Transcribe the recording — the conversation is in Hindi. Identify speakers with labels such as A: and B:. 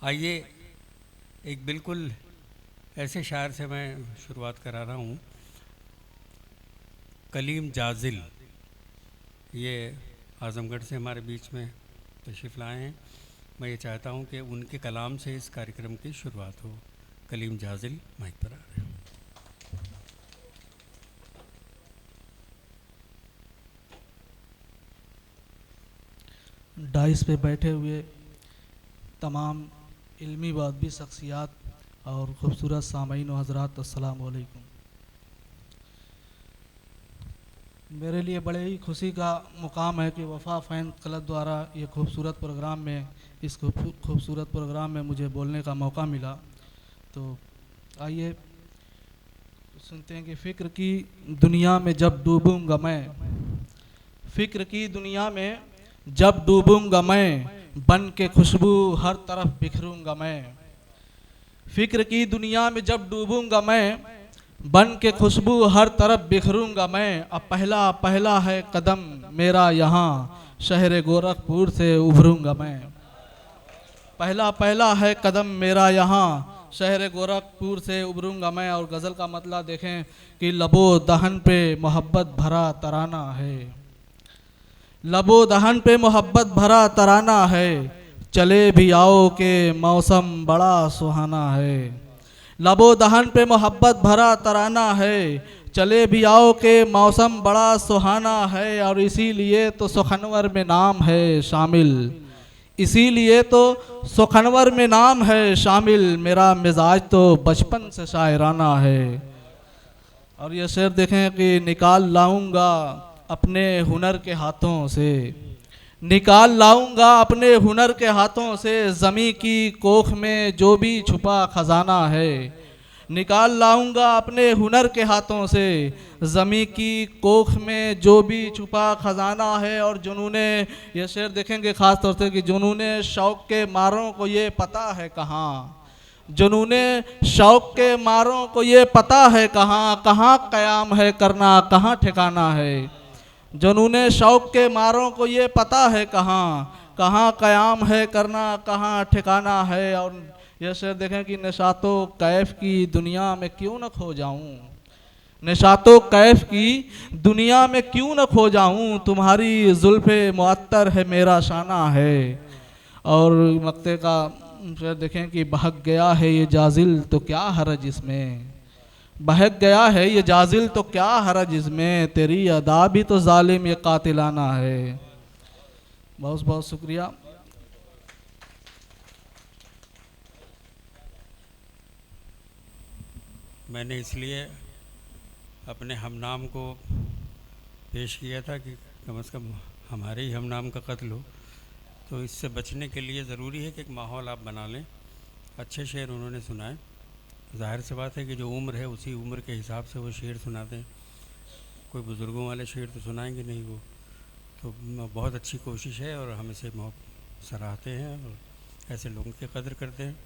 A: आइए एक बिल्कुल ऐसे शायर से मैं शुरुआत करा रहा हूँ। कलीम जाजिल, ये आज़मगढ़ से हमारे बीच में तशरीफ़ लाए हैं। मैं ये चाहता हूँ कि उनके कलाम से इस कार्यक्रम की शुरुआत हो। कलीम जाजिल माइक पर आ रहे हैं।
B: डाइस पे बैठे हुए तमाम इल्मी व अदबी शख्सियात और ख़ूबसूरत सामईन व हज़रात, अस्सलाम वालेकुम। मेरे लिए बड़े ही खुशी का मुकाम है कि वफ़ा फ़ैन क्लब द्वारा ये खूबसूरत प्रोग्राम में इस खूबसूरत प्रोग्राम में मुझे बोलने का मौका मिला। तो आइए सुनते हैं कि फ़िक्र की दुनिया में जब डूबूंगा मैं, फ़िक्र की दुनिया में जब डूबूंगा मैं, बन के खुशबू हर तरफ बिखरूंगा मैं। फ़िक्र की दुनिया में जब डूबूंगा मैं, बन के खुशबू हर तरफ बिखरूंगा मैं। अब पहला पहला है कदम मेरा यहाँ, शहर गोरखपुर से उभरूंगा मैं। पहला पहला है कदम मेरा यहाँ, शहर गोरखपुर से उभरूंगा मैं। और गज़ल का मतलब देखें कि लबो दहन पे मोहब्बत भरा तराना है, लबो दहन पे मोहब्बत भरा तराना है। चले भी आओ के मौसम बड़ा सुहाना है, लबो दहन पे मोहब्बत भरा तराना है। चले भी आओ के मौसम बड़ा सुहाना है। और इसीलिए तो सुखनवर में नाम है शामिल, इसीलिए तो सुखनवर में नाम है शामिल। मेरा मिजाज तो बचपन से शायराना है। और ये शेर देखें कि निकाल लाऊंगा अपने हुनर के हाथों से, निकाल लाऊंगा अपने हुनर के हाथों से। ज़मी की कोख में जो भी छुपा खजाना है, निकाल लाऊंगा अपने हुनर के हाथों से। ज़मी की कोख में जो भी छुपा खजाना है। और जुनूने, ये शेर देखेंगे ख़ास तौर से कि जुनूने शौक़ के मारों को ये पता है कहाँ, जुनूने शौक़ के मारों को ये पता है कहाँ, कहाँ क़याम है करना कहाँ ठिकाना है। जुनूने शौक़ के मारों को ये पता है कहाँ, कहाँ क़याम है करना कहाँ ठिकाना है। और ये शेर देखें कि नशातो कैफ़ की दुनिया में क्यों न खो जाऊँ, नशातो कैफ़ की दुनिया में क्यों न खो जाऊँ। तुम्हारी जुल्फ़े मुअत्तर है मेरा शाना है। और मक्ते का शेर देखें कि बहक गया है ये जाजिल तो क्या हरज इसमें, बहक गया है ये जाजिल तो क्या हरज इसमें। तेरी अदा भी तो जालिम ये कातिलाना है। बहुत बहुत शुक्रिया।
A: मैंने इसलिए अपने हम नाम को पेश किया था कि कम से कम हमारे ही हम नाम का कत्ल हो। तो इससे बचने के लिए ज़रूरी है कि एक माहौल आप बना लें। अच्छे शेर उन्होंने सुनाए। ज़ाहिर सी बात है कि जो उम्र है उसी उम्र के हिसाब से वो शेर सुनाते हैं। कोई बुज़ुर्गों वाले शेर तो सुनाएंगे नहीं वो। तो बहुत अच्छी कोशिश है और हम इसे सराहते हैं और ऐसे लोगों की कदर करते हैं।